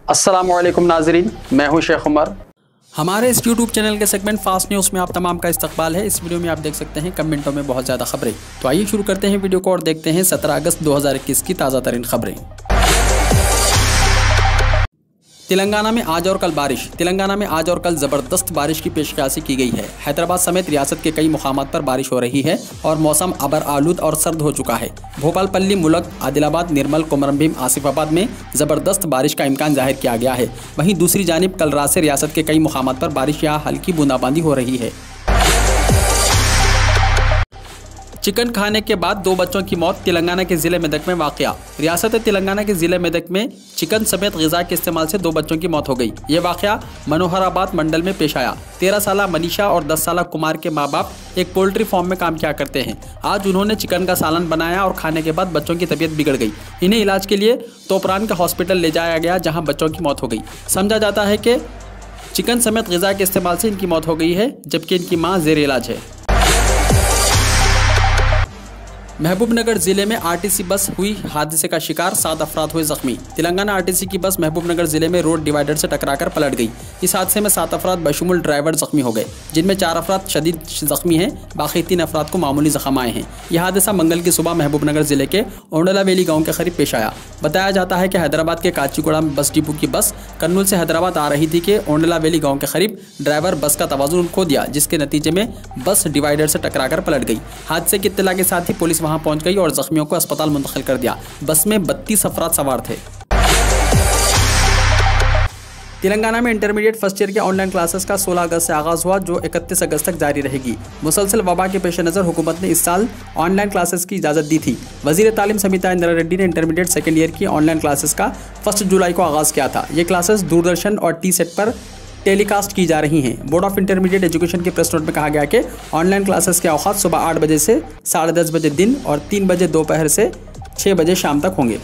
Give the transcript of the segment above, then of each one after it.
अस्सलामुअलैकुम नाजरीन, मैं हूं शेख उमर। हमारे इस YouTube चैनल के सेगमेंट फास्ट न्यूज़ में आप तमाम का इस्तकबाल है। इस वीडियो में आप देख सकते हैं कमेंटों में बहुत ज़्यादा खबरें। तो आइए शुरू करते हैं वीडियो को और देखते हैं 17 अगस्त 2021 की ताज़ा तरीन खबरें। तेलंगाना में आज और कल बारिश। तेलंगाना में आज और कल ज़बरदस्त बारिश की पेशकशी की गई है। हैदराबाद समेत रियासत के कई मुकामात पर बारिश हो रही है और मौसम अबर आलूद और सर्द हो चुका है। भोपालपल्ली, मुलक, आदिलाबाद, निर्मल, कोमरमभीम, आसिफाबाद में ज़बरदस्त बारिश का इम्कान जाहिर किया गया है। वहीं दूसरी जानिब कल रात से रियासत के कई मुकामात पर बारिश या हल्की बूंदाबांदी हो रही है। चिकन खाने के बाद 2 बच्चों की मौत। तेलंगाना के ज़िले मेदक में वाक़या। रियासत तेलंगाना के ज़िले मेदक में चिकन समेत ग़िज़ा के इस्तेमाल से 2 बच्चों की मौत हो गई। ये वाक़या मनोहराबाद मंडल में पेश आया। 13 साला मनीषा और 10 साला कुमार के माँ बाप एक पोल्ट्री फार्म में काम किया करते हैं। आज उन्होंने चिकन का सालन बनाया और खाने के बाद बच्चों की तबीयत बिगड़ गई। इन्हें इलाज के लिए तोपरान के हॉस्पिटल ले जाया गया, जहाँ बच्चों की मौत हो गई। समझा जाता है कि चिकन समेत ग़िज़ा के इस्तेमाल से इनकी मौत हो गई है, जबकि इनकी माँ ज़ेर इलाज है। महबूबनगर जिले में आरटीसी बस हुई हादसे का शिकार, 7 अफराद हुए जख्मी। तेलंगाना आरटीसी की बस महबूबनगर जिले में रोड डिवाइडर से टकराकर पलट गई। इस हादसे में 7 अफराद बशमूल ड्राइवर जख्मी हो गए, जिनमें 4 अफराद शदीद जख्मी हैं, बाकी 3 अफराद को मामूली जख्म आए हैं। यह हादसा मंगल की सुबह महबूबनगर जिले के ओंडला वैली गाँव के करीब पेश आया। बताया जाता है कि हैदराबाद के काचीगुड़ा बस डिपो की बस कन्नूल से हैदराबाद आ रही थी कि ओंडला वैली गाँव के करीब ड्राइवर बस का तवाज़ुन खो दिया, जिसके नतीजे में बस डिवाइडर से टकराकर पलट गई। हादसे की इत्तला के साथ ही पुलिस वहां पहुंच गई और जख्मियों को अस्पताल मुंतकिल कर दिया। बस में 32 अफराद सवार थे। तेलंगाना में इंटरमीडिएट फर्स्ट ईयर के ऑनलाइन क्लासेस का 16 अगस्त से आगाज़ हुआ, जो 31 अगस्त तक जारी रहेगी। मुसलसल वबा के पेश नज़र हुकूमत ने इस साल ऑनलाइन क्लासेस की इजाज़त दी थी। वज़ीर तालीम समिता इंदिरा रेड्डी ने इंटरमीडिएट सेकेंड ईयर की ऑनलाइन क्लासेस का 1 जुलाई को आगाज़ किया था। ये क्लासेस दूरदर्शन और टी-सेट पर टेलीकास्ट की जा रही हैं। बोर्ड ऑफ इंटरमीडिएट एजुकेशन के प्रेस नोट में कहा गया कि ऑनलाइन क्लासेस के औकात सुबह 8 बजे से 10:30 बजे दिन और 3 बजे दोपहर से 6 बजे शाम तक होंगे।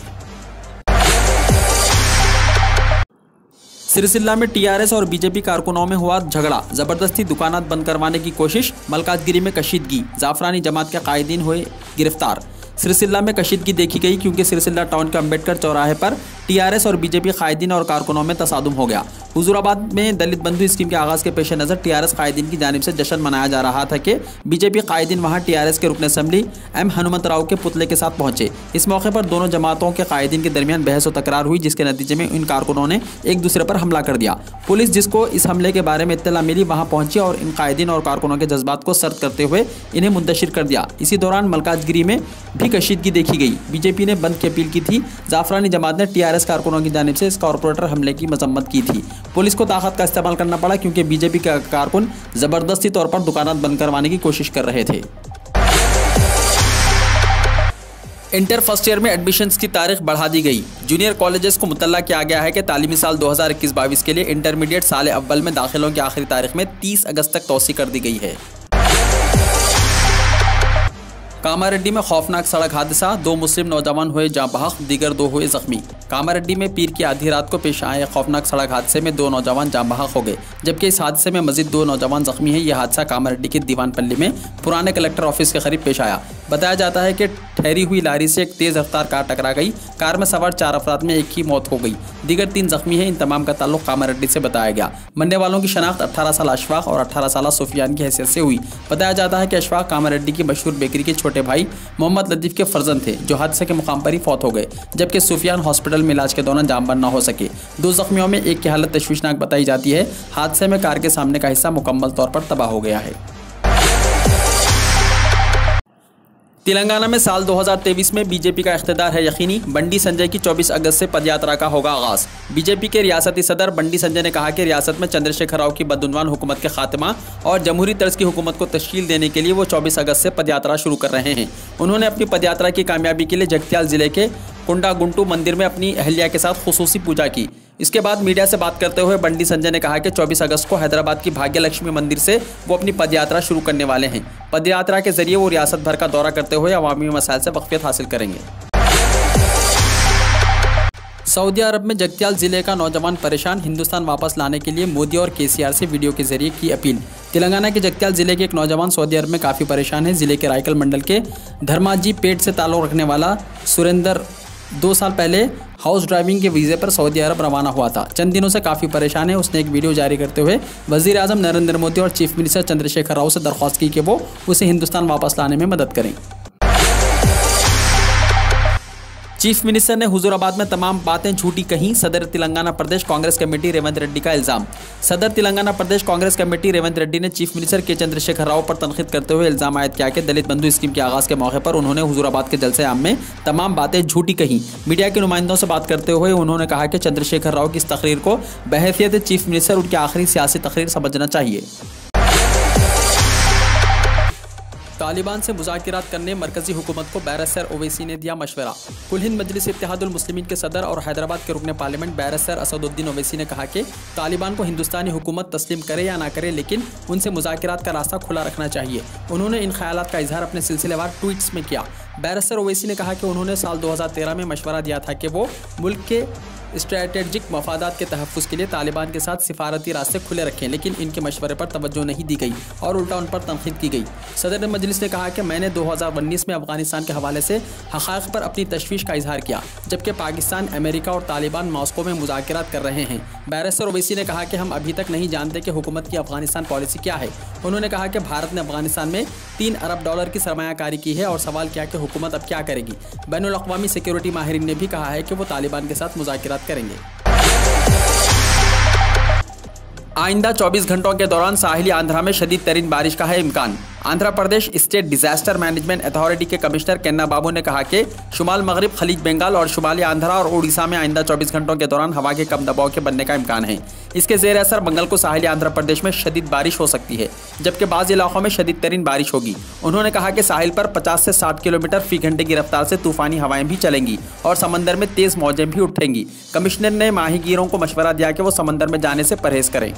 सिरसिल्ला में टीआरएस और बीजेपी कारकुनों में हुआ झगड़ा, जबरदस्ती दुकानात बंद करवाने की कोशिश, मलकाजगिरी में कशीदगी, जाफरानी जमात के कायदीन हुए गिरफ्तार। सिरसिल्ला में कशीदगी देखी गई क्योंकि सिरसिल्ला टाउन के अम्बेडकर चौराहे पर टीआरएस और बीजेपी कायदीन और कारकुनों में तसादुम हो गया। हुजूराबाद में दलित बंधु स्कीम के आगाज़ के पेश नज़र टीआरएस कायदीन की जानिब से जश्न मनाया जा रहा था कि बीजेपी कायदीन वहां टीआरएस के रुकन असम्बली एम हनुमत राव के पुतले के साथ पहुंचे। इस मौके पर दोनों जमातों के कायदीन के दरमियान बहस और तकरार हुई, जिसके नतीजे में इन कारकुनों ने एक दूसरे पर हमला कर दिया। पुलिस, जिसको इस हमले के बारे में इत्तला मिली, वहाँ पहुंची और इन कायदीन और कारकुनों के जज्बात को सर्द करते हुए इन्हें मुंतशिर कर दिया। इसी दौरान मलकाजगिरी में भी कशीदगी देखी गई। बीजेपी ने बंद की अपील की थी। जाफरानी जमात ने टीआरएस कारकुनों की जानिब से इस कॉरपोरेटर हमले की मजम्मत की थी। पुलिस को ताकत का इस्तेमाल करना पड़ा क्योंकि बीजेपी के कारकुन जबरदस्ती तौर पर दुकानात बंद करवाने की कोशिश कर रहे थे। इंटर फर्स्ट ईयर में एडमिशन्स की तारीख बढ़ा दी गई। जूनियर कॉलेजेस को मुतल्ला किया गया है कि तालीमी साल 2021-22 के लिए इंटरमीडिएट साल अव्वल में दाखिलों की आखिरी तारीख में 30 अगस्त तक तौसी कर दी गई है। कामारेड्डी में खौफनाक सड़क हादसा, 2 मुस्लिम नौजवान हुए जाँ बहक, दीगर 2 हुए जख्मी। कामारेड्डी में पीर की आधी रात को पेश आए खौफनाक सड़क हादसे में 2 नौजवान जाँ बहक हो गए, जबकि इस हादसे में मजीद 2 नौजवान जख्मी हैं। यह हादसा कामारेड्डी के दीवानपल्ली में पुराने कलेक्टर ऑफिस के करीब पेश आया। बताया जाता है कि ठहरी हुई लारी से एक तेज़ रफ्तार कार टकरा गई। कार में सवार 4 अफराद में एक की मौत हो गई, दीगर 3 जख्मी हैं। इन तमाम का ताल्लुक कामारेड्डी से बताया गया। मरने वालों की शनाख्त 18 साल अशफाक और 18 साल सुफियान की हैसियत से हुई। बताया जाता है कि अशफाक कामारेड्डी की मशहूर बेकरी के छोटे भाई मोहम्मद लतीफ़ के फर्जंद थे, जो हादसे के मुकाम पर ही फौत हो गए, जबकि सुफियान हॉस्पिटल में इलाज के दौरान जामबंद न हो सके। 2 जख्मियों में एक की हालत तशवीशनाक बताई जाती है। हादसे में कार के सामने का हिस्सा मुकम्मल तौर पर तबाह हो गया है। तेलंगाना में साल 2023 में बीजेपी का इख्तिदार है यकीनी। बंडी संजय की 24 अगस्त से पदयात्रा का होगा आगाज़। बीजेपी के रियासती सदर बंडी संजय ने कहा कि रियासत में चंद्रशेखर राव की बदउनवान हुकूमत के खात्मा और जमहूरी तर्ज की हुकूमत को तश्कील देने के लिए वो 24 अगस्त से पदयात्रा शुरू कर रहे हैं। उन्होंने अपनी पदयात्रा की कामयाबी के लिए जगत्याल जिले के कुंडागुंटू मंदिर में अपनी अहलिया के साथ खुसूसी पूजा की। इसके बाद मीडिया से बात करते हुए बंडी संजय ने कहा कि 24 अगस्त को हैदराबाद की भाग्य लक्ष्मी मंदिर से वो अपनी पदयात्रा शुरू करने वाले हैं। पदयात्रा के जरिए वो रियासत भर का दौरा करते हुए अवामी मसाइल से वाक़फ़ियत हासिल करेंगे। सऊदी अरब में जगत्याल जिले का नौजवान परेशान, हिंदुस्तान वापस लाने के लिए मोदी और केसीआर से वीडियो के जरिए की अपील। तेलंगाना के जगत्याल जिले के एक नौजवान सऊदी अरब में काफ़ी परेशान है। जिले के रायकल मंडल के धर्माजी पेट से ताल्लुक़ रखने वाला सुरेंदर 2 साल पहले हाउस ड्राइविंग के वीज़े पर सऊदी अरब रवाना हुआ था। चंद दिनों से काफ़ी परेशान है। उसने एक वीडियो जारी करते हुए वज़ीर आज़म नरेंद्र मोदी और चीफ मिनिस्टर चंद्रशेखर राव से दरख्वास्त की कि वो उसे हिंदुस्तान वापस लाने में मदद करें। चीफ मिनिस्टर ने हुजूराबाद में तमाम बातें झूठी कहीं, सदर तेलंगाना प्रदेश कांग्रेस कमेटी रेवंत रेड्डी का इल्जाम। सदर तेलंगाना प्रदेश कांग्रेस कमेटी रेवंत रेड्डी ने चीफ मिनिस्टर के चंद्रशेखर राव पर तनकीद करते हुए इल्जाम आयद किया कि दलित बंधु स्कीम के आगाज के मौके पर उन्होंने हुजूराबाद के जलसे आम में तमाम बातें झूठी कहीं। मीडिया के नुमाइंदों से बात करते हुए उन्होंने कहा कि चंद्रशेखर राव की इस तकरीर को बहैसियत चीफ मिनिस्टर उनकी आखिरी सियासी तकरीर समझना चाहिए। तालिबान से मुज़ाकिरात करने मरकजी हुकूमत को बैरिस्टर ओवैसी ने दिया मशवरा। कुल हिंद मजलिस इत्तेहादुल मुस्लिमीन के सदर और हैदराबाद के रुकने पार्लियामेंट बैरिस्टर असदुद्दीन ओवैसी ने कहा कि तालिबान को हिंदुस्तानी हुकूमत तस्लीम करे या ना करे, लेकिन उनसे मुज़ाकिरात का रास्ता खुला रखना चाहिए। उन्होंने इन ख्यालात का इजहार अपने सिलसिलेवार ट्वीट्स में किया। बैरिस्टर ओवैसी ने कहा कि उन्होंने साल 2013 में मशवरा दिया था कि वो मुल्क के स्ट्रैटेजिक मफादात के तहफ़्फ़ुज़ के लिए तालिबान के साथ सिफारती रास्ते खुले रखें, लेकिन इनके मशवरे पर तवज्जो नहीं दी गई और उल्टा उन पर तनक़ीद की गई। सदर मजलिस ने कहा कि मैंने 2019 में अफगानिस्तान के हवाले से हक़ाइक़ पर अपनी तशवीश का इजहार किया, जबकि पाकिस्तान, अमेरिका और तालिबान मॉस्को में मुज़ाकिरात कर रहे हैं। बैरिस्टर ओवैसी ने कहा कि हम अभी तक नहीं जानते कि हुकूमत की अफगानिस्तान पॉलिसी क्या है। उन्होंने कहा कि भारत ने अफगानिस्तान में $3 अरब की सरमायाकारी की है और सवाल किया कि हुकूमत अब क्या करेगी। बैनुल अक़वामी सिक्योरिटी माहिरीन ने भी कहा है कि वो तालिबान के साथ मुज़ाकिरात करेंगे। आइंदा 24 घंटों के दौरान साहिली आंध्रा में शदीद तरीन बारिश का है इम्कान। Andhra Pradesh state disaster management authority के कमिश्नर केन्ना बाबू ने कहा कि शुमाल मगरिब, खलीज बंगाल और शुमाली आंध्रा और उड़ीसा में आइंदा 24 घंटों के दौरान हवा के कम दबाव के बनने का इम्कान है। इसके ज़ेर असर मंगल को साहिली आंध्र प्रदेश में शदीद बारिश हो सकती है, जबकि बाज़ इलाकों में शदीद तरीन बारिश होगी। उन्होंने कहा कि साहिल पर 50 से 60 किलोमीटर फी घंटे की रफ्तार से तूफ़ानी हवाएं भी चलेंगी और समंदर में तेज़ मौजें भी उठेंगी। कमिश्नर ने माहीगीरों को मशवरा दिया कि वो समंदर में जाने से परहेज़ करें।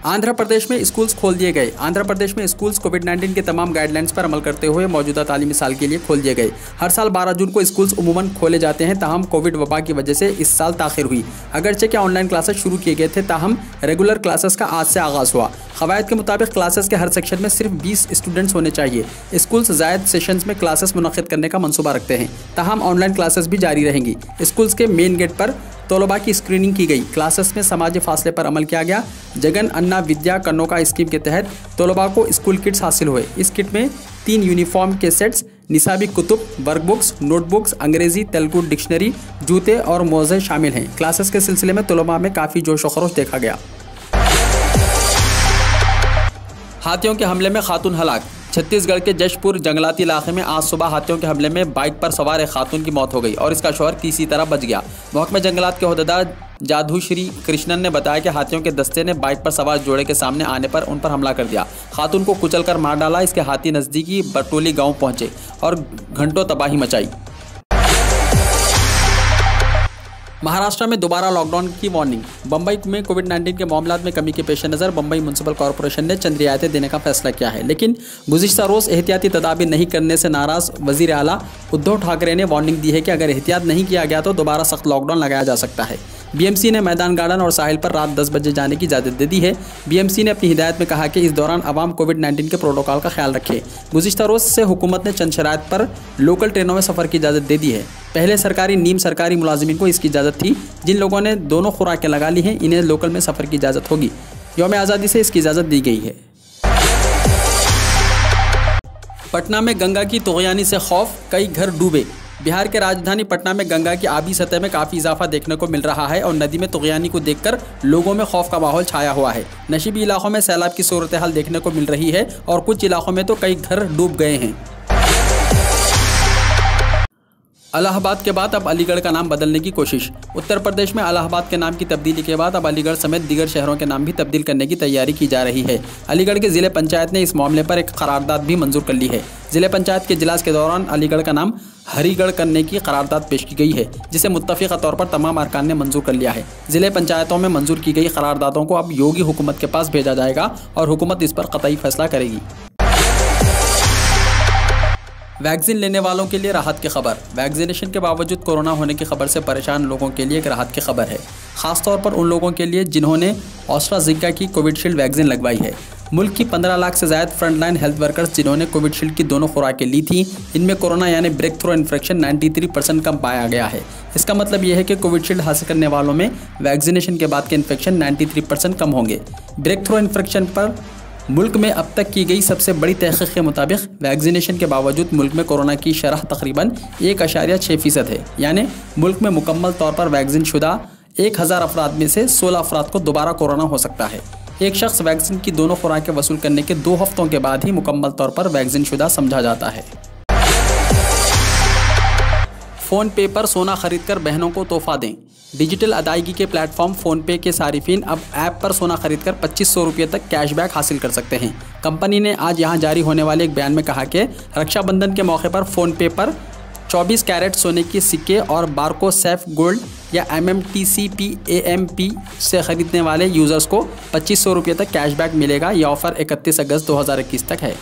आंध्र प्रदेश में स्कूल्स खोल दिए गए। आंध्र प्रदेश में स्कूल्स कोविड-19 के तमाम गाइडलाइंस पर अमल करते हुए मौजूदा तालीमी साल के लिए खोल दिए गए। हर साल 12 जून को स्कूल्स उमूमन खोले जाते हैं, ताहम कोविड वबा की वजह से इस साल ताख़िर हुई। अगरचे कि ऑनलाइन क्लासेस शुरू किए गए थे, ताहम रेगुलर क्लासेस का आज से आगाज़ हुआ। क़वायद के मुताबिक क्लासेस के हर सेक्शन में सिर्फ 20 स्टूडेंट्स होने चाहिए। स्कूल्स ज़ायद सेशंस में क्लासेस मुनक़िद करने का मनसूबा रखते हैं, ताहम ऑनलाइन क्लासेस भी जारी रहेंगी। स्कूल्स के मेन गेट पर तलबा की स्क्रीनिंग की गई। क्लासेस में समाजी फासले पर अमल किया गया। जगन अन्ना विद्या कन्नोका स्कीम के तहत तलबा को स्कूल किट्स हासिल हुए। इस किट में 3 यूनिफॉर्म के सेट्स, निसाबी कुतुब, वर्कबुक्स, नोटबुक्स, अंग्रेजी तेलुगु डिक्शनरी, जूते और मोज़े शामिल हैं। क्लासेस के सिलसिले में तलबा में काफ़ी जोश व खरोश देखा गया। हाथियों के हमले में खातून हलाक। छत्तीसगढ़ के जशपुर जंगलाती इलाके में आज सुबह हाथियों के हमले में बाइक पर सवार एक खातून की मौत हो गई और इसका शौहर किसी तरह बच गया। महकमे जंगलात के ओहदेदार जाधू श्री कृष्णन ने बताया कि हाथियों के दस्ते ने बाइक पर सवार जोड़े के सामने आने पर उन पर हमला कर दिया। खातून को कुचलकर मार डाला। इसके हाथी नज़दीकी बटोली गाँव पहुँचे और घंटों तबाही मचाई। महाराष्ट्र में दोबारा लॉकडाउन की वार्निंग। बम्बई में कोविड-19 के मामलों में कमी के पेश नज़र बम्बई म्यूनसिपल कॉरपोरेशन ने चंद रियायतें देने का फैसला किया है, लेकिन गुज़िश्ता रोज़ एहतियाती तदाबीर नहीं करने से नाराज़ वज़ीर आला उद्धव ठाकरे ने वार्निंग दी है कि अगर एहतियात नहीं किया गया तो दोबारा सख्त लॉकडाउन लगाया जा सकता है। बीएमसी ने मैदान गार्डन और साहिल पर रात 10 बजे जाने की इजाज़त दे दी है। बीएमसी ने अपनी हिदायत में कहा कि इस दौरान आवाम कोविड-19 के प्रोटोकॉल का ख्याल रखे। गुज़िश्ता रोज़ से हुकूमत ने चंद शराइत पर लोकल ट्रेनों में सफ़र की इजाज़त दे दी है। पहले सरकारी नीम सरकारी मुलाजिमीन को इसकी इजाज़त थी। जिन लोगों ने दोनों खुराकें लगा ली हैं, इन्हें लोकल में सफ़र की इजाज़त होगी। यौम आज़ादी से इसकी इजाज़त दी गई है। पटना में गंगा की तुग़यानी से खौफ, कई घर डूबे। बिहार के राजधानी पटना में गंगा की आबी सतह में काफ़ी इजाफा देखने को मिल रहा है और नदी में तुग़यानी को देखकर लोगों में खौफ का माहौल छाया हुआ है। नशीबी इलाकों में सैलाब की सूरत हाल देखने को मिल रही है और कुछ इलाकों में तो कई घर डूब गए हैं। इलाहाबाद के बाद अब अलीगढ़ का नाम बदलने की कोशिश। उत्तर प्रदेश में इलाहाबाद के नाम की तब्दीली के बाद अब अलीगढ़ समेत दीगर शहरों के नाम भी तब्दील करने की तैयारी की जा रही है। अलीगढ़ के ज़िले पंचायत ने इस मामले पर एक करारदाद भी मंजूर कर ली है। ज़िले पंचायत के इजलास के दौरान अलीगढ़ का नाम हरिगढ़ करने की करारदाद पेश की गई है, जिसे मुत्तफ़िक़ा तौर पर तमाम अरकान ने मंजूर कर लिया है। ज़िले पंचायतों में मंजूर की गई करारदादों को अब योगी हुकूमत के पास भेजा जाएगा और हुकूमत इस पर क़तई फैसला करेगी। वैक्सीन लेने वालों के लिए राहत की खबर। वैक्सीनेशन के बावजूद कोरोना होने की खबर से परेशान लोगों के लिए एक राहत की खबर है, खासतौर पर उन लोगों के लिए जिन्होंने एस्ट्राज़ेनेका की कोविशील्ड वैक्सीन लगवाई है। मुल्क की 15 लाख से ज़्यादा फ्रंटलाइन हेल्थ वर्कर्स जिन्होंने कोविशील्ड की दोनों खुराकें ली थी, इनमें कोरोना यानी ब्रेक थ्रू इन्फेक्शन 93% कम पाया गया है। इसका मतलब यह है कि कोविशील्ड हासिल करने वालों में वैक्सीनेशन के बाद के इन्फेक्शन 93% कम होंगे। ब्रेक थ्रू इन्फेक्शन पर मुल्क में अब तक की गई सबसे बड़ी तहकीक के मुताबिक वैक्सीनेशन के बावजूद मुल्क में कोरोना की शरह तकरीबन 1.6% है, यानी मुल्क में मुकम्मल तौर पर वैक्सीन शुदा 1000 अफराद में से 16 अफराद को दोबारा कोरोना हो सकता है। एक शख्स वैक्सीन की दोनों खुराकें वसूल करने के 2 हफ्तों के बाद ही मुकम्मल तौर पर वैक्सीन शुदा समझा जाता है। फ़ोन पे पर सोना खरीद कर बहनों को तोहफा दें। डिजिटल अदायगी के प्लेटफॉर्म फ़ोन पे के सारिफिन अब ऐप पर सोना खरीद कर 2500 रुपये तक कैशबैक हासिल कर सकते हैं। कंपनी ने आज यहाँ जारी होने वाले एक बयान में कहा कि रक्षाबंधन के मौके पर फ़ोन पे पर 24 कैरेट सोने के सिक्के और बारको सेफ गोल्ड या MMTCP AMP से ख़रीदने वाले यूज़र्स को 2500 रुपये तक कैशबैक मिलेगा। यह ऑफ़र 31 अगस्त 2021 तक है।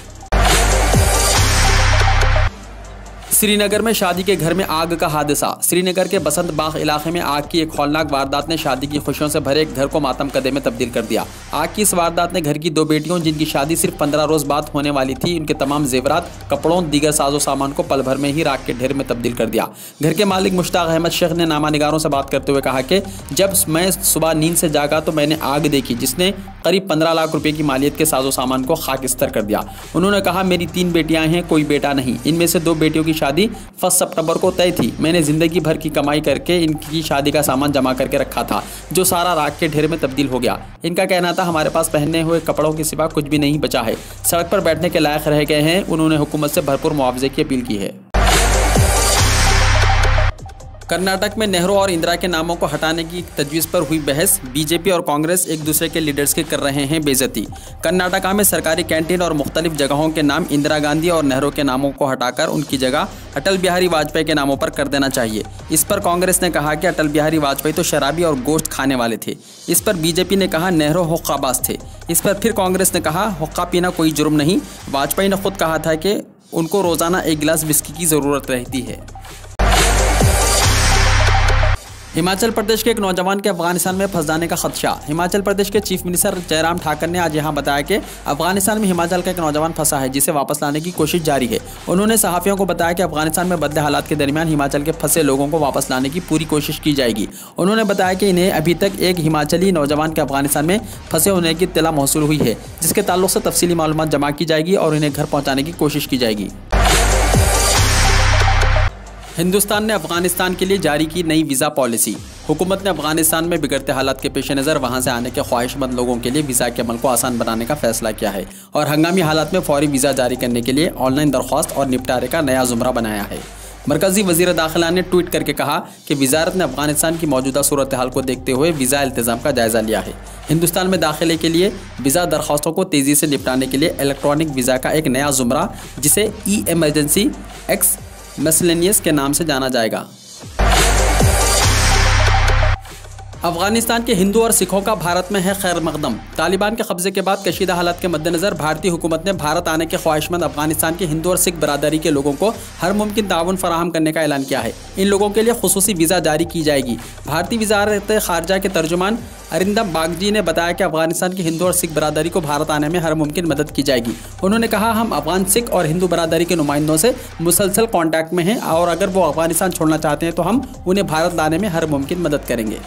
श्रीनगर में शादी के घर में आग का हादसा। श्रीनगर के बसंत बाग इलाके में आग की एक हौलनाक वारदात ने शादी की खुशियों से भरे एक घर को मातम कदे में तब्दील कर दिया। आग की इस वारदात ने घर की 2 बेटियों, जिनकी शादी सिर्फ 15 रोज़ बाद होने वाली थी, उनके तमाम जेवरात, कपड़ों, दीगर साजो सामान को पल भर में ही राख के ढेर में तब्दील कर दिया। घर के मालिक मुश्ताक अहमद शेख ने नामा निगारों से बात करते हुए कहा कि जब मैं सुबह नींद से जागा तो मैंने आग देखी जिसने करीब 15 लाख रुपये की मालियत के साजो सामान को खाकिस्तर कर दिया। उन्होंने कहा, मेरी 3 बेटियां हैं, कोई बेटा नहीं। इनमें से 2 बेटियों की शादी 1 सितंबर को तय थी। मैंने ज़िंदगी भर की कमाई करके इनकी शादी का सामान जमा करके रखा था, जो सारा राख के ढेर में तब्दील हो गया। इनका कहना था, हमारे पास पहनने हुए कपड़ों के सिवा कुछ भी नहीं बचा है, सड़क पर बैठने के लायक रह गए हैं। उन्होंने हुकूमत से भरपूर मुआवजे की अपील की है। कर्नाटक में नेहरू और इंदिरा के नामों को हटाने की तजवीज़ पर हुई बहस। बीजेपी और कांग्रेस एक दूसरे के लीडर्स की कर रहे हैं बेइज्जती। कर्नाटका में सरकारी कैंटीन और मुख्तलिफ जगहों के नाम इंदिरा गांधी और नेहरू के नामों को हटाकर उनकी जगह अटल बिहारी वाजपेयी के नामों पर कर देना चाहिए। इस पर कांग्रेस ने कहा कि अटल बिहारी वाजपेयी तो शराबी और गोश्त खाने वाले थे। इस पर बीजेपी ने कहा नेहरू हुक्काबाज थे। इस पर फिर कांग्रेस ने कहा हुक्का पीना कोई जुर्म नहीं। वाजपेयी ने खुद कहा था कि उनको रोज़ाना 1 गिलास विस्की की ज़रूरत रहती है। हिमाचल प्रदेश के एक नौजवान के अफगानिस्तान में फंस जाने का खदशा। हिमाचल प्रदेश के चीफ मिनिस्टर जयराम ठाकर ने आज यहां बताया कि अफगानिस्तान में हिमाचल का एक नौजवान फंसा है, जिसे वापस लाने की कोशिश जारी है। उन्होंने सहाफ़ियों को बताया कि अफगानिस्तान में बदले हालात के दरमियान हिमाचल के फंसे लोगों को वापस लाने की पूरी कोशिश की जाएगी। उन्होंने बताया कि इन्हें अभी तक एक हिमाचली नौजवान के अफगानिस्तान में फंसे होने की इत्तला मौसूल हुई है, जिसके ताल्लुक से तफसीली मालूमात जमा की जाएगी और इन्हें घर पहुँचाने की कोशिश की जाएगी। हिंदुस्तान ने अफगानिस्तान के लिए जारी की नई वीज़ा पॉलिसी। हुकूमत ने अफगानिस्तान में बिगड़ते हालात के पेश नज़र वहाँ से आने के ख्वाहिशमंद लोगों के लिए वीज़ा के अमल को आसान बनाने का फैसला किया है और हंगामी हालात में फौरी वीज़ा जारी करने के लिए ऑनलाइन दरख्वास्त और निपटारे का नया ज़ुमरा बनाया है। मरकज़ी वज़ीर दाखिला ने ट्वीट करके कहा कि वज़ारत ने अफगानिस्तान की मौजूदा सूरत हाल को देखते हुए वीज़ा इल्तिज़ाम का जायज़ा लिया है। हिंदुस्तान में दाखिले के लिए वीज़ा दरख्वास्तों को तेज़ी से निपटाने के लिए इलेक्ट्रॉनिक वीज़ा का एक नया ज़ुमरा, जिसे ई-इमरजेंसी एक्स मिसलेनियस के नाम से जाना जाएगा। अफगानिस्तान के हिंदू और सिखों का भारत में है खैर मकदम। तालिबान के कब्जे के बाद कशीदा हालात के मद्देनज़र भारतीय हुकूमत ने भारत आने के ख्वाहिशमंद अफगानिस्तान के हिंदू और सिख बरादरी के लोगों को हर मुमकिन ताउन फराहम करने का ऐलान किया है। इन लोगों के लिए खुसूसी वीज़ा जारी की जाएगी। भारतीय वज़ारत ख़ारजा के तर्जुमान अरिंदम बागजी ने बताया कि अफगानिस्तान की हिंदू और सिख बरादरी को भारत आने में हर मुमकिन मदद की जाएगी। उन्होंने कहा, हम अफगान सिख और हिंदू बरादरी के नुमाइंदों से मुसलसल कॉन्टैक्ट में हैं और अगर वो अफगानिस्तान छोड़ना चाहते हैं तो हम उन्हें भारत लाने में हर मुमकिन मदद करेंगे।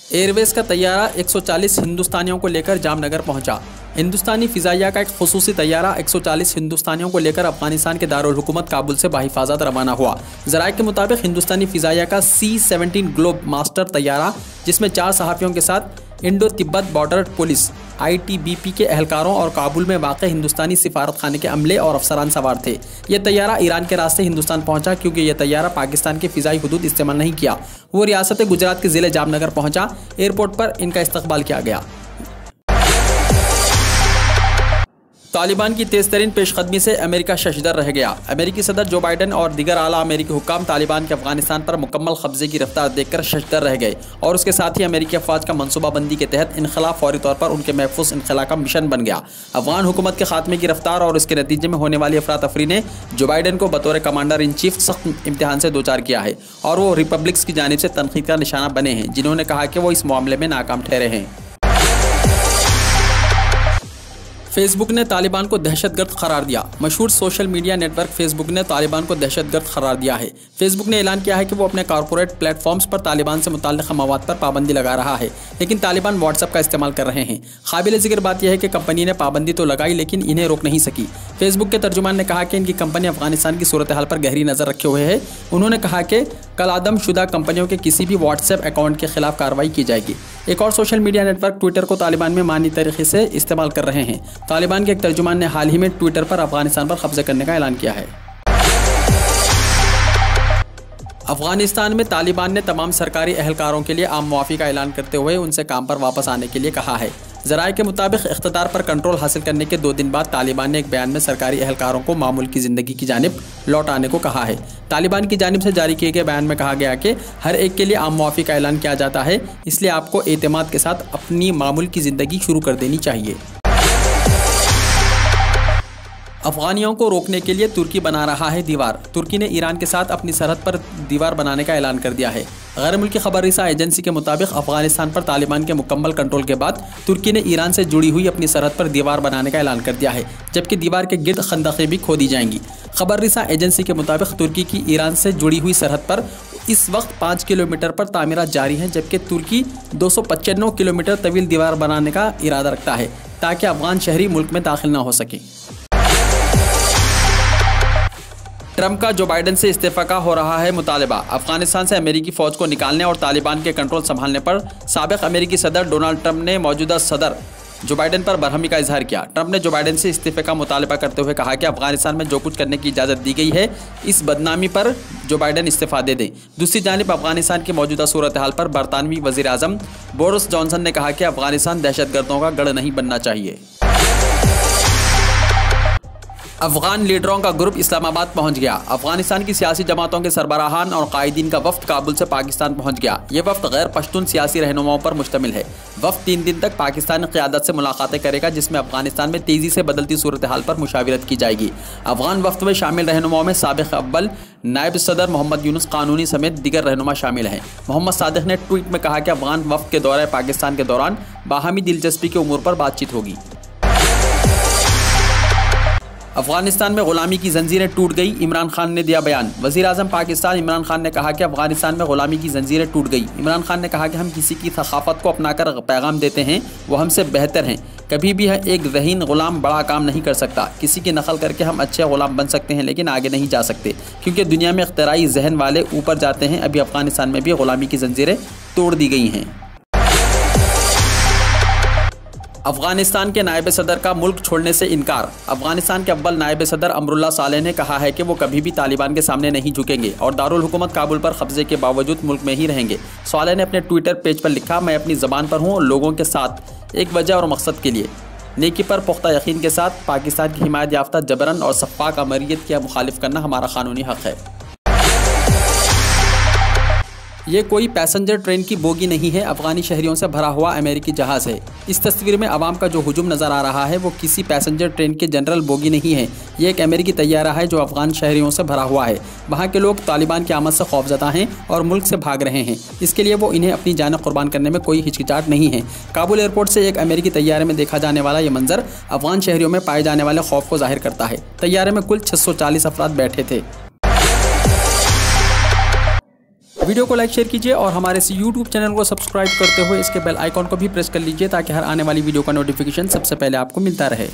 एयरवेज का तैयारा 140 हिंदुस्तानियों को लेकर जामनगर पहुंचा। हिंदुस्तानी फ़िज़ाइया का एक खुसूसी तैयारा 140 हिंदुस्तानियों को लेकर अफगानिस्तान के दारुल हुकूमत काबुल से बाहिफाजत रवाना हुआ। ज़राए के मुताबिक हिंदुस्तानी फ़िज़ाइया का C-17 ग्लोब मास्टर तैयारा, जिसमें 4 सहाफ़ियों के साथ Indo Tibet border police ITBP के एहलकारों और काबुल में वाक़े हिंदुस्तानी सिफारत खाने के अमले और अफसरान सवार थे। यह तैयारा ईरान के रास्ते हिंदुस्तान पहुंचा, क्योंकि यह तैयारा पाकिस्तान के फ़िज़ाई हुदूद इस्तेमाल नहीं किया। वो रियासत गुजरात के ज़िले जामनगर पहुंचा। एयरपोर्ट पर इनका इस्तकबाल किया गया। तालिबान की तेज़ तरीन पेशकदमी से अमेरिका शशदर रह गया। अमेरिकी सदर जो बाइडन और दीगर आला अमेरिकी हुक्काम तालिबान के अफगानिस्तान पर मुकम्मल कब्जे की रफ्तार देखकर शशदर रह गए और उसके साथ ही अमेरिकी अफवाज का मनसूबाबंदी के तहत इनखला फौरी तौर पर उनके महफूज इनखला का मिशन बन गया। अफगान हुकूमत के खात्मे की रफ्तार और उसके नतीजे में होने वाली अफरा तफरी ने जो बाइडन को बतौर कमांडर इन चीफ सख्त इम्तिहान से दोचार किया है और वो रिपब्लिक्स की जानिब से तनकीद का निशाना बने हैं, जिन्होंने कहा कि वो इस मामले में नाकाम ठहरे हैं। फेसबुक ने तालिबान को दहशतगर्द करार दिया। मशहूर सोशल मीडिया नेटवर्क फेसबुक ने तालिबान को दहशतगर्द करार दिया है। फेसबुक ने ऐलान किया है कि वो अपने कॉर्पोरेट प्लेटफॉर्म्स पर तालिबान से मुताल्लिक़ मवाद पर पाबंदी लगा रहा है, लेकिन तालिबान व्हाट्सएप का इस्तेमाल कर रहे हैं। काबिल ज़िक्र बात यह है कि कंपनी ने पाबंदी तो लगाई, लेकिन इन्हें रोक नहीं सकी। फेसबुक के तर्जुमान ने कहा कि इनकी कंपनी अफगानिस्तान की सूरत हाल पर गहरी नज़र रखे हुए है। उन्होंने कहा कि कलादमशुदा कंपनियों के किसी भी व्हाट्सएप अकाउंट के खिलाफ कार्रवाई की जाएगी। एक और सोशल मीडिया नेटवर्क ट्विटर को तालिबान में मानी तरीके से इस्तेमाल कर रहे हैं। तालिबान के एक तर्जुमान ने हाल ही में ट्विटर पर अफगानिस्तान पर कब्जा करने का ऐलान किया है। अफगानिस्तान में तालिबान ने तमाम सरकारी अहलकारों के लिए आम मुआफ़ी का ऐलान करते हुए उनसे काम पर वापस आने के लिए कहा है। ज़राए के मुताबिक इख्तिदार पर कंट्रोल हासिल करने के 2 दिन बाद तालिबान ने एक बयान में सरकारी अहलकारों को मामूल की ज़िंदगी की जानिब लौट आने को कहा है। तालिबान की जानिब से जारी किए गए बयान में कहा गया कि हर एक के लिए आम मुआफ़ी का ऐलान किया जाता है, इसलिए आपको एतमाद के साथ अपनी मामूल की ज़िंदगी शुरू कर देनी चाहिए। अफगानियों को रोकने के लिए तुर्की बना रहा है दीवार। तुर्की ने ईरान के साथ अपनी सरहद पर दीवार बनाने का ऐलान कर दिया है। गैर मुल्की खबर रिसा एजेंसी के मुताबिक अफगानिस्तान पर तालिबान के मुकम्मल कंट्रोल के बाद तुर्की ने ईरान से जुड़ी हुई अपनी सरहद पर दीवार बनाने का ऐलान कर दिया है, जबकि दीवार के गिर्द खंदकें भी खोदी जाएंगी। खबर रिसा एजेंसी के मुताबिक तुर्की की ईरान से जुड़ी हुई सरहद पर इस वक्त 5 किलोमीटर पर तामीरात जारी हैं, जबकि तुर्की 295 किलोमीटर तवील दीवार बनाने का इरादा रखता है ताकि अफगान शहरी मुल्क में दाखिल न हो सकें। ट्रंप का जो बाइडेन से इस्तीफा का हो रहा है मुतालबा। अफगानिस्तान से अमेरिकी फ़ौज को निकालने और तालिबान के कंट्रोल संभालने पर साबिक़ अमेरिकी सदर डोनाल्ड ट्रंप ने मौजूदा सदर जो बाइडेन पर बरहमी का इजहार किया। ट्रंप ने जो बाइडेन से इस्तीफे का मुतालबा करते हुए कहा कि अफगानिस्तान में जो कुछ करने की इजाज़त दी गई है, इस बदनामी पर जो बाइडेन इस्तीफ़ा दे दें। दूसरी जानिब अफगानिस्तान की मौजूदा सूरत हाल पर बरतानवी वज़ीर आज़म बोरिस जॉनसन ने कहा कि अफगानिस्तान दहशतगर्दों का गढ़ नहीं बनना चाहिए। अफगान लीडरों का ग्रुप इस्लामाबाद पहुंच गया। अफगानिस्तान की सियासी जमातों के सरबराहान और कायदीन का वफ्द काबुल से पाकिस्तान पहुंच गया। ये वफ्द गैर पश्तून सियासी रहनुमाओं पर मुश्तमिल है। वफ्द 3 दिन तक पाकिस्तानी क़यादत से मुलाकातें करेगा, जिसमें अफगानिस्तान में तेज़ी से बदलती सूरत हाल पर मुशावरत की जाएगी। अफगान वफ्द में शामिल रहनुमाओं में साबिक़ अव्वल नायब सदर मोहम्मद यूनुस कानूनी समेत दीगर रहनुमा शामिल हैं। मोहम्मद सादिक ने ट्वीट में कहा कि अफगान वफ्द के दौरे पाकिस्तान के दौरान बाहमी दिलचस्पी के उमूर पर बातचीत होगी। अफगानिस्तान में गुलामी की जंजीरें टूट गई, इमरान खान ने दिया बयान। वज़ीर आज़म पाकिस्तान इमरान खान ने कहा कि अफगानिस्तान में गुलामी की जंजीरें टूट गई। इमरान खान ने कहा कि हम किसी की सखाफ़त को अपनाकर पैगाम देते हैं, वो हमसे बेहतर हैं। कभी भी एक ज़हीन ग़ुलाम बड़ा काम नहीं कर सकता। किसी की नकल करके हम अच्छे ग़ुलाम बन सकते हैं, लेकिन आगे नहीं जा सकते, क्योंकि दुनिया में इख्तिराई जहन वाले ऊपर जाते हैं। अभी अफगानिस्तान में भी गुलामी की जंजीरें तोड़ दी गई हैं। अफगानिस्तान के नायब सदर का मुल्क छोड़ने से इनकार। अफगानिस्तान के अव्वल नायब सदर अमरुल्लाह सालेह ने कहा है कि वो कभी भी तालिबान के सामने नहीं झुकेंगे और दारुल हुकूमत काबुल पर कब्जे के बावजूद मुल्क में ही रहेंगे। सालेह ने अपने ट्विटर पेज पर लिखा, मैं अपनी ज़बान पर हूँ और लोगों के साथ एक वजह और मकसद के लिए नेकी पर पुख्ता यकीन के साथ पाकिस्तान की हिमायत याफ्ता जबरन और सफ़ाक अमरीत की मुखालिफ करना हमारा कानूनी हक़ है। ये कोई पैसेंजर ट्रेन की बोगी नहीं है, अफगानी शहरियों से भरा हुआ अमेरिकी जहाज़ है। इस तस्वीर में आवाम का जो हुजूम नज़र आ रहा है वो किसी पैसेंजर ट्रेन के जनरल बोगी नहीं है। ये एक अमेरिकी तैयारा है जो अफगान शहरियों से भरा हुआ है। वहाँ के लोग तालिबान की आमद से खौफज़दा हैं और मुल्क से भाग रहे हैं। इसके लिए वो इन्हें अपनी जान कुर्बान करने में कोई हिचकिचाहट नहीं है। काबुल एयरपोर्ट से एक अमेरिकी तैयारे में देखा जाने वाला ये मंजर अफगान शहरियों में पाए जाने वाले खौफ को जाहिर करता है। तैयारे में कुल 640 अफराद बैठे थे। वीडियो को लाइक शेयर कीजिए और हमारे इस YouTube चैनल को सब्सक्राइब करते हुए इसके बेल आइकॉन को भी प्रेस कर लीजिए, ताकि हर आने वाली वीडियो का नोटिफिकेशन सबसे पहले आपको मिलता रहे।